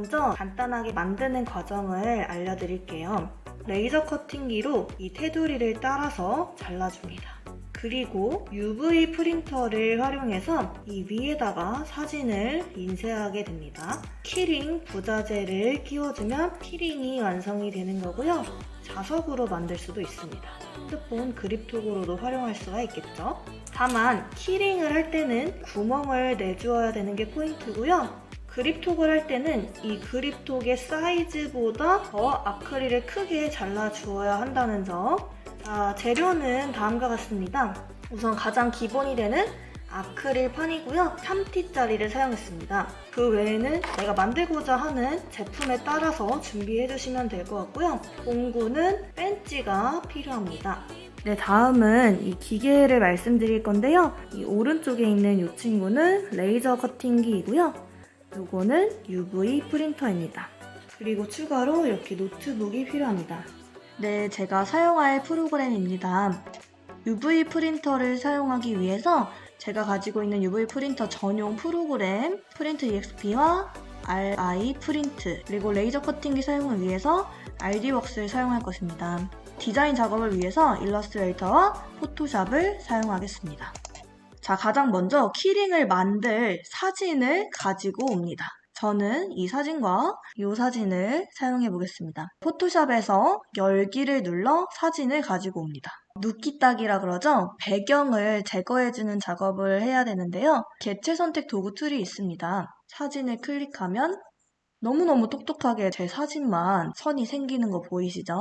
먼저 간단하게 만드는 과정을 알려드릴게요. 레이저 커팅기로 이 테두리를 따라서 잘라줍니다. 그리고 UV 프린터를 활용해서 이 위에다가 사진을 인쇄하게 됩니다. 키링 부자재를 끼워주면 키링이 완성이 되는 거고요. 자석으로 만들 수도 있습니다. 핸드폰 그립톡으로도 활용할 수가 있겠죠. 다만 키링을 할 때는 구멍을 내주어야 되는 게 포인트고요. 그립톡을 할 때는 이 그립톡의 사이즈보다 더 아크릴을 크게 잘라주어야 한다는 점. 자, 재료는 다음과 같습니다. 우선 가장 기본이 되는 아크릴판이고요. 3T짜리를 사용했습니다. 그 외에는 내가 만들고자 하는 제품에 따라서 준비해 주시면 될 것 같고요. 공구는 벤치가 필요합니다. 네, 다음은 이 기계를 말씀드릴 건데요. 이 오른쪽에 있는 이 친구는 레이저 커팅기이고요. 요거는 UV 프린터입니다. 그리고 추가로 이렇게 노트북이 필요합니다. 네, 제가 사용할 프로그램입니다. UV 프린터를 사용하기 위해서 제가 가지고 있는 UV 프린터 전용 프로그램 프린트 EXP와 RI 프린트 그리고 레이저 커팅기 사용을 위해서 RD웍스를 사용할 것입니다. 디자인 작업을 위해서 일러스트레이터와 포토샵을 사용하겠습니다. 자, 가장 먼저 키링을 만들 사진을 가지고 옵니다. 저는 이 사진과 이 사진을 사용해 보겠습니다. 포토샵에서 열기를 눌러 사진을 가지고 옵니다. 눕기 따기라 그러죠? 배경을 제거해주는 작업을 해야 되는데요. 개체 선택 도구 툴이 있습니다. 사진을 클릭하면 너무너무 똑똑하게 제 사진만 선이 생기는 거 보이시죠?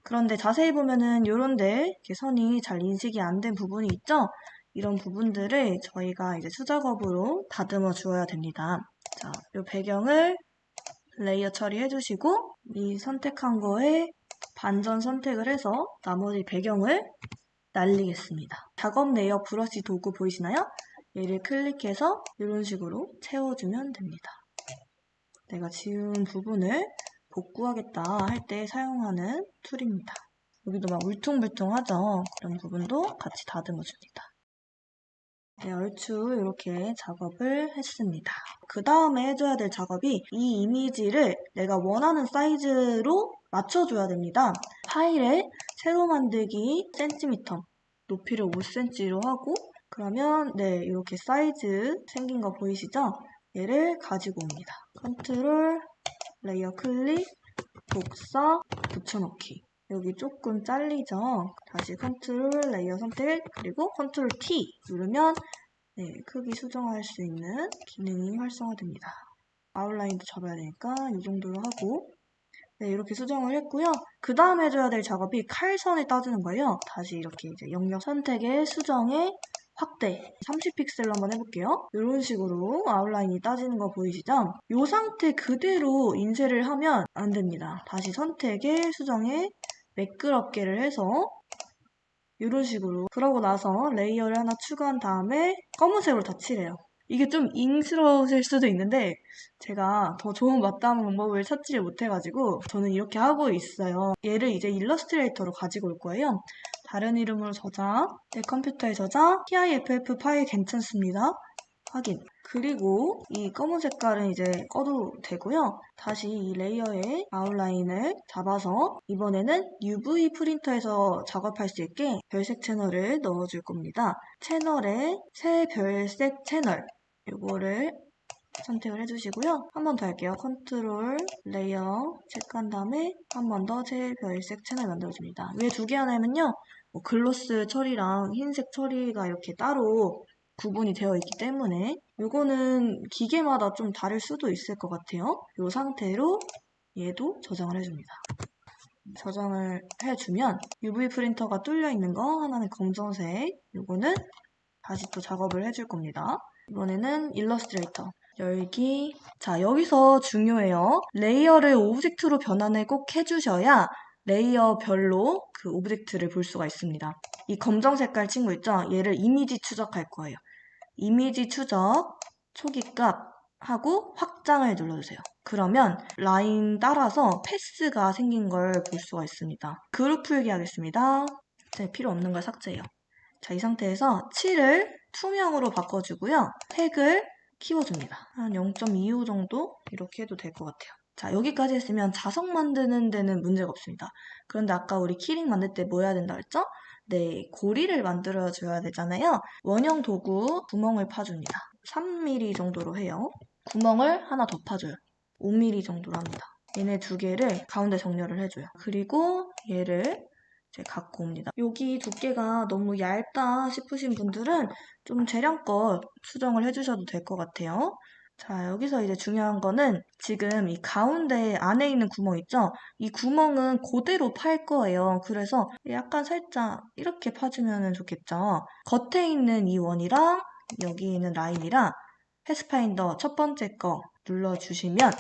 그런데 자세히 보면은 요런데 이렇게 선이 잘 인식이 안 된 부분이 있죠? 이런 부분들을 저희가 이제 수작업으로 다듬어 주어야 됩니다. 자, 이 배경을 레이어 처리해 주시고 이 선택한 거에 반전 선택을 해서 나머지 배경을 날리겠습니다. 작업 레이어 브러쉬 도구 보이시나요? 얘를 클릭해서 이런 식으로 채워주면 됩니다. 내가 지운 부분을 복구하겠다 할 때 사용하는 툴입니다. 여기도 막 울퉁불퉁하죠? 그런 부분도 같이 다듬어 줍니다. 네, 얼추 이렇게 작업을 했습니다. 그 다음에 해줘야 될 작업이 이 이미지를 내가 원하는 사이즈로 맞춰줘야 됩니다. 파일에 세로 만들기 센티미터, 높이를 5cm로 하고 그러면 네, 이렇게 사이즈 생긴 거 보이시죠? 얘를 가지고 옵니다. 컨트롤, 레이어 클릭, 복사, 붙여넣기. 여기 조금 잘리죠? 다시 컨트롤 레이어 선택 그리고 컨트롤 T 누르면 네, 크기 수정할 수 있는 기능이 활성화됩니다. 아웃라인도 잡아야 되니까 이 정도로 하고 네, 이렇게 수정을 했고요. 그 다음에 해줘야 될 작업이 칼선을 따주는 거예요. 다시 이렇게 이제 영역 선택에 수정에 확대 30픽셀로 한번 해볼게요. 이런 식으로 아웃라인이 따지는 거 보이시죠? 이 상태 그대로 인쇄를 하면 안 됩니다. 다시 선택에 수정에 매끄럽게를 해서 이런 식으로 그러고 나서 레이어를 하나 추가한 다음에 검은색으로 다 칠해요. 이게 좀 잉스러우실 수도 있는데 제가 더 좋은 맞다는 방법을 찾지를 못해가지고 저는 이렇게 하고 있어요. 얘를 이제 일러스트레이터로 가지고 올 거예요. 다른 이름으로 저장, 내 컴퓨터에 저장, TIFF 파일 괜찮습니다. 확인. 그리고 이 검은 색깔은 이제 꺼도 되고요. 다시 이 레이어의 아웃라인을 잡아서 이번에는 UV 프린터에서 작업할 수 있게 별색 채널을 넣어줄 겁니다. 채널에 새 별색 채널 이거를 선택을 해주시고요. 한 번 더 할게요. 컨트롤 레이어 체크한 다음에 한 번 더 새 별색 채널 만들어줍니다. 왜 두 개 하냐면요. 글로스 처리랑 흰색 처리가 이렇게 따로 구분이 되어 있기 때문에 이거는 기계마다 좀 다를 수도 있을 것 같아요. 이 상태로 얘도 저장을 해줍니다. 저장을 해주면 UV 프린터가 뚫려 있는 거 하나는 검정색, 이거는 다시 또 작업을 해줄 겁니다. 이번에는 일러스트레이터 열기. 자, 여기서 중요해요. 레이어를 오브젝트로 변환을 꼭 해주셔야 레이어별로 그 오브젝트를 볼 수가 있습니다. 이 검정 색깔 친구 있죠? 얘를 이미지 추적할 거예요. 이미지 추적, 초기값 하고 확장을 눌러주세요. 그러면 라인 따라서 패스가 생긴 걸 볼 수가 있습니다. 그룹 풀기 하겠습니다. 네, 필요 없는 걸 삭제해요. 자, 이 상태에서 칠을 투명으로 바꿔주고요. 색을 키워줍니다. 한 0.25 정도 이렇게 해도 될 것 같아요. 자, 여기까지 했으면 자석 만드는 데는 문제가 없습니다. 그런데 아까 우리 키링 만들 때 뭐 해야 된다 했죠? 네, 고리를 만들어줘야 되잖아요. 원형 도구 구멍을 파줍니다. 3mm 정도로 해요. 구멍을 하나 더 파줘요. 5mm 정도로 합니다. 얘네 두 개를 가운데 정렬을 해줘요. 그리고 얘를 이제 갖고 옵니다. 여기 두께가 너무 얇다 싶으신 분들은 좀 재량껏 수정을 해주셔도 될 것 같아요. 자, 여기서 이제 중요한 거는 지금 이 가운데 안에 있는 구멍 있죠? 이 구멍은 그대로 팔 거예요. 그래서 약간 살짝 이렇게 파주면 좋겠죠? 겉에 있는 이 원이랑 여기 있는 라인이랑 패스파인더 첫 번째 거 눌러주시면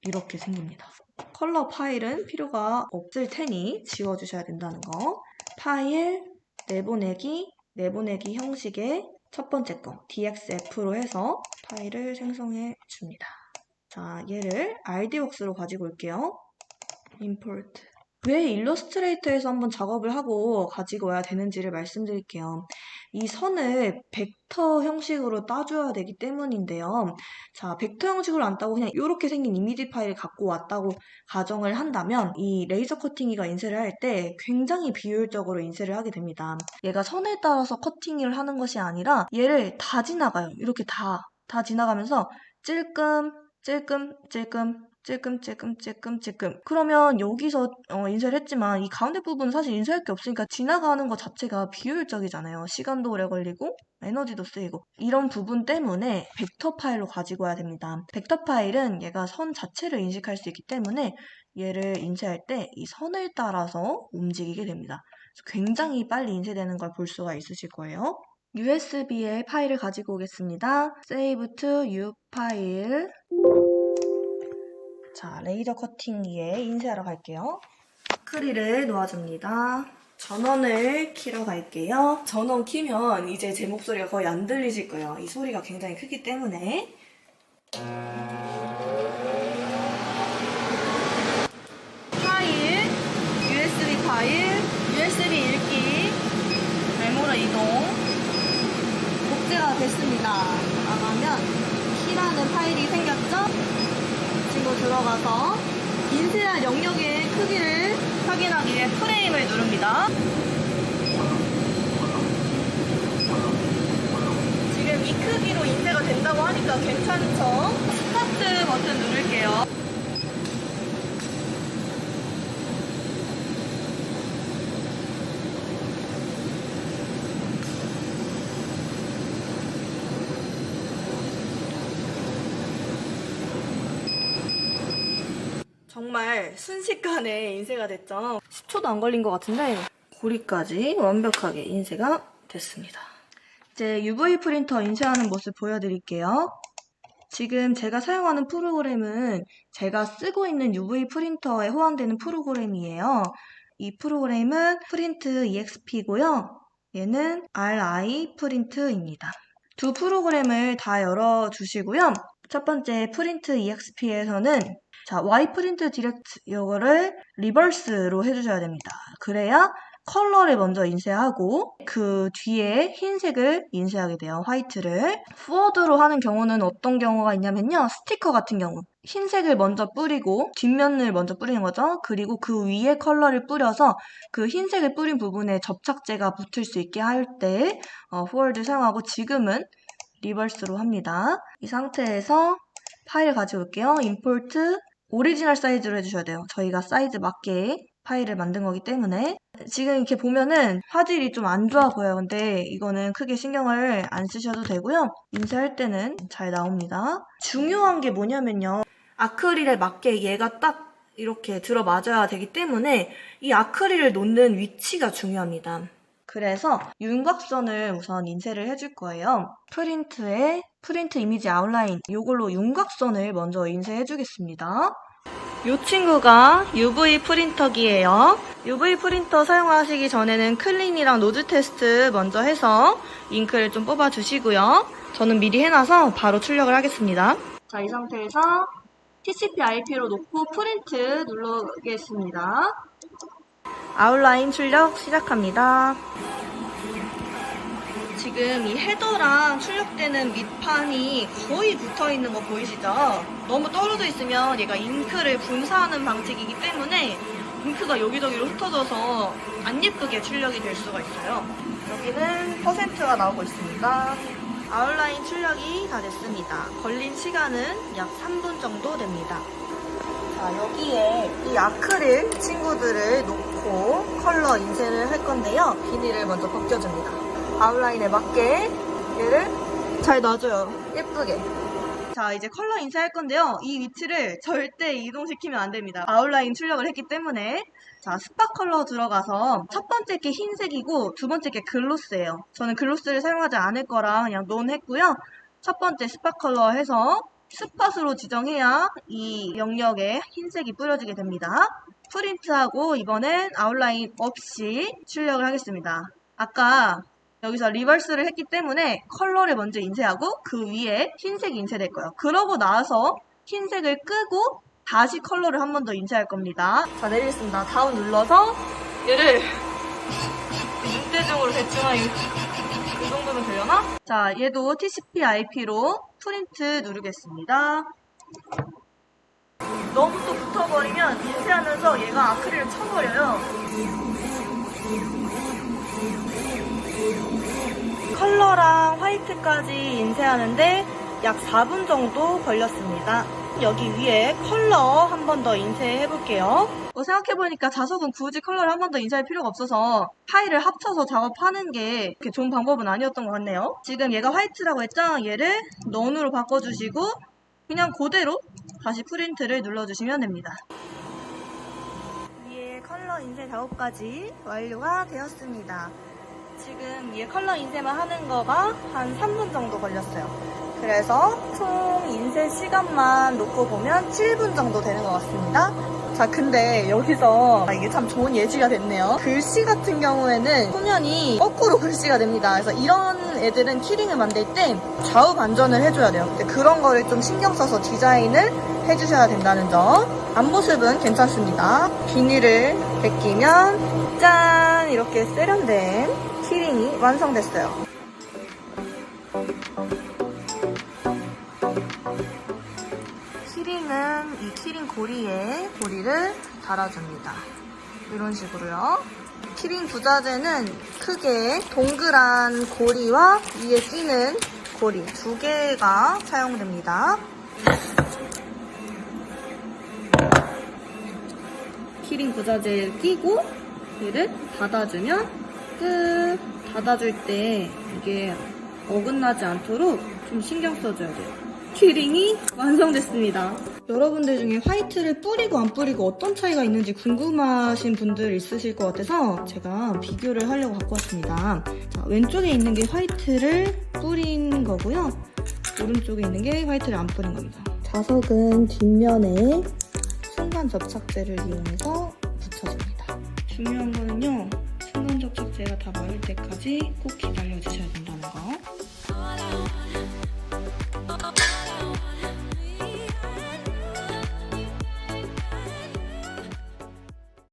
이렇게 생깁니다. 컬러 파일은 필요가 없을 테니 지워주셔야 된다는 거. 파일, 내보내기 형식의 첫 번째 거 DXF로 해서 파일을 생성해 줍니다. 자, 얘를 RD웍스로 가지고 올게요. Import. 왜 일러스트레이터에서 한번 작업을 하고 가지고 와야 되는지를 말씀드릴게요. 이 선을 벡터 형식으로 따줘야 되기 때문인데요. 자, 벡터 형식으로 안 따고 그냥 이렇게 생긴 이미지 파일을 갖고 왔다고 가정을 한다면 이 레이저 커팅기가 인쇄를 할 때 굉장히 비효율적으로 인쇄를 하게 됩니다. 얘가 선에 따라서 커팅을 하는 것이 아니라 얘를 다 지나가요. 이렇게 다 지나가면서 찔끔 그러면 여기서 인쇄를 했지만 이 가운데 부분은 사실 인쇄할 게 없으니까 지나가는 것 자체가 비효율적이잖아요. 시간도 오래 걸리고 에너지도 쓰이고 이런 부분 때문에 벡터 파일로 가지고 와야 됩니다. 벡터 파일은 얘가 선 자체를 인식할 수 있기 때문에 얘를 인쇄할 때 이 선을 따라서 움직이게 됩니다. 굉장히 빨리 인쇄되는 걸 볼 수가 있으실 거예요. USB에 파일을 가지고 오겠습니다. Save to U 파일. 자, 레이저 커팅기에 인쇄하러 갈게요. 아크릴을 놓아줍니다. 전원을 키러 갈게요. 전원 키면 이제 제 목소리가 거의 안 들리실 거예요. 이 소리가 굉장히 크기 때문에. 파일, USB 파일, USB 읽기, 메모로 이동. 복제가 됐습니다. 나가면 키라는 파일이 생겼죠? 친구 들어가서 인쇄할 영역의 크기를 확인하기 위해 프레임을 누릅니다. 지금 이 크기로 인쇄가 된다고 하니까 괜찮죠? 스타트 버튼 누를게요. 정말 순식간에 인쇄가 됐죠. 10초도 안 걸린 것 같은데 고리까지 완벽하게 인쇄가 됐습니다. 이제 UV 프린터 인쇄하는 모습 보여드릴게요. 지금 제가 사용하는 프로그램은 제가 쓰고 있는 UV 프린터에 호환되는 프로그램이에요. 이 프로그램은 프린트 EXP고요. 얘는 RI 프린트입니다. 두 프로그램을 다 열어주시고요. 첫 번째 프린트 EXP에서는 자, Y 프린트 디렉트 이거를 리버스로 해주셔야 됩니다. 그래야 컬러를 먼저 인쇄하고 그 뒤에 흰색을 인쇄하게 돼요. 화이트를. 포워드로 하는 경우는 어떤 경우가 있냐면요. 스티커 같은 경우. 흰색을 먼저 뿌리고 뒷면을 먼저 뿌리는 거죠. 그리고 그 위에 컬러를 뿌려서 그 흰색을 뿌린 부분에 접착제가 붙을 수 있게 할 때 포워드 사용하고 지금은 리버스로 합니다. 이 상태에서 파일 가져올게요. 임포트 오리지널 사이즈로 해주셔야 돼요. 저희가 사이즈 맞게 파일을 만든 거기 때문에 지금 이렇게 보면은 화질이 좀 안 좋아 보여요. 근데 이거는 크게 신경을 안 쓰셔도 되고요. 인쇄할 때는 잘 나옵니다. 중요한 게 뭐냐면요. 아크릴에 맞게 얘가 딱 이렇게 들어맞아야 되기 때문에 이 아크릴을 놓는 위치가 중요합니다. 그래서 윤곽선을 우선 인쇄를 해줄 거예요. 프린트에 프린트 이미지 아웃라인 이걸로 윤곽선을 먼저 인쇄해 주겠습니다. 이 친구가 UV 프린터기예요. UV 프린터 사용하시기 전에는 클린이랑 노즈 테스트 먼저 해서 잉크를 좀 뽑아 주시고요. 저는 미리 해놔서 바로 출력을 하겠습니다. 자, 이 상태에서 TCP IP로 놓고 프린트 누르겠습니다. 아웃라인 출력 시작합니다. 지금 이 헤더랑 출력되는 밑판이 거의 붙어 있는 거 보이시죠? 너무 떨어져 있으면 얘가 잉크를 분사하는 방식이기 때문에 잉크가 여기저기로 흩어져서 안 예쁘게 출력이 될 수가 있어요. 여기는 퍼센트가 나오고 있습니다. 아웃라인 출력이 다 됐습니다. 걸린 시간은 약 3분 정도 됩니다. 자, 여기에 이 아크릴 친구들을 놓고 컬러 인쇄를 할 건데요. 비닐을 먼저 벗겨줍니다. 아웃라인에 맞게 얘를 잘 놔줘요. 예쁘게. 자, 이제 컬러 인쇄할 건데요. 이 위치를 절대 이동시키면 안 됩니다. 아웃라인 출력을 했기 때문에. 자, 스파 컬러 들어가서 첫 번째 게 흰색이고 두 번째 게 글로스예요. 저는 글로스를 사용하지 않을 거라 그냥 논 했고요. 첫 번째 스파 컬러 해서 스팟으로 지정해야 이 영역에 흰색이 뿌려지게 됩니다. 프린트하고 이번엔 아웃라인 없이 출력을 하겠습니다. 아까 여기서 리버스를 했기 때문에 컬러를 먼저 인쇄하고 그 위에 흰색이 인쇄될 거예요. 그러고 나서 흰색을 끄고 다시 컬러를 한 번 더 인쇄할 겁니다. 자, 내리겠습니다. 다운 눌러서 얘를 눈대중으로 대충 이 정도면 되려나? 자, 얘도 TCP IP로 프린트 누르겠습니다. 너무 또 붙어버리면 인쇄하면서 얘가 아크릴을 쳐버려요. 컬러랑 화이트까지 인쇄하는데 약 4분 정도 걸렸습니다. 여기 위에 컬러 한 번 더 인쇄해 볼게요. 생각해보니까 자석은 굳이 컬러를 한 번 더 인쇄할 필요가 없어서 파일을 합쳐서 작업하는 게 그렇게 좋은 방법은 아니었던 것 같네요. 지금 얘가 화이트라고 했죠? 얘를 넌으로 바꿔주시고 그냥 그대로 다시 프린트를 눌러주시면 됩니다. 위에 컬러 인쇄 작업까지 완료가 되었습니다. 지금 위에 컬러 인쇄만 하는 거가 한 3분 정도 걸렸어요. 그래서 총 인쇄 시간만 놓고 보면 7분 정도 되는 것 같습니다. 자, 근데 여기서 이게 참 좋은 예시가 됐네요. 글씨 같은 경우에는 소면이 거꾸로 글씨가 됩니다. 그래서 이런 애들은 키링을 만들 때 좌우 반전을 해줘야 돼요. 근데 그런 거를 좀 신경 써서 디자인을 해주셔야 된다는 점. 앞모습은 괜찮습니다. 비닐을 벗기면 짠! 이렇게 세련된 키링이 완성됐어요. 키링은 이 키링 고리에 고리를 달아줍니다. 이런 식으로요. 키링 부자재는 크게 동그란 고리와 위에 끼는 고리 두 개가 사용됩니다. 키링 부자재를 끼고 얘를 닫아주면 끝. 닫아줄 때 이게 어긋나지 않도록 좀 신경 써줘야 돼요. 키링이 완성됐습니다. 여러분들 중에 화이트를 뿌리고 안 뿌리고 어떤 차이가 있는지 궁금하신 분들 있으실 것 같아서 제가 비교를 하려고 갖고 왔습니다. 자, 왼쪽에 있는 게 화이트를 뿌린 거고요. 오른쪽에 있는 게 화이트를 안 뿌린 겁니다. 자석은 뒷면에 순간 접착제를 이용해서 붙여줍니다. 중요한 거는요. 순간 접착제가 다 마를 때까지 꼭 기다려 주셔야 된다는 거.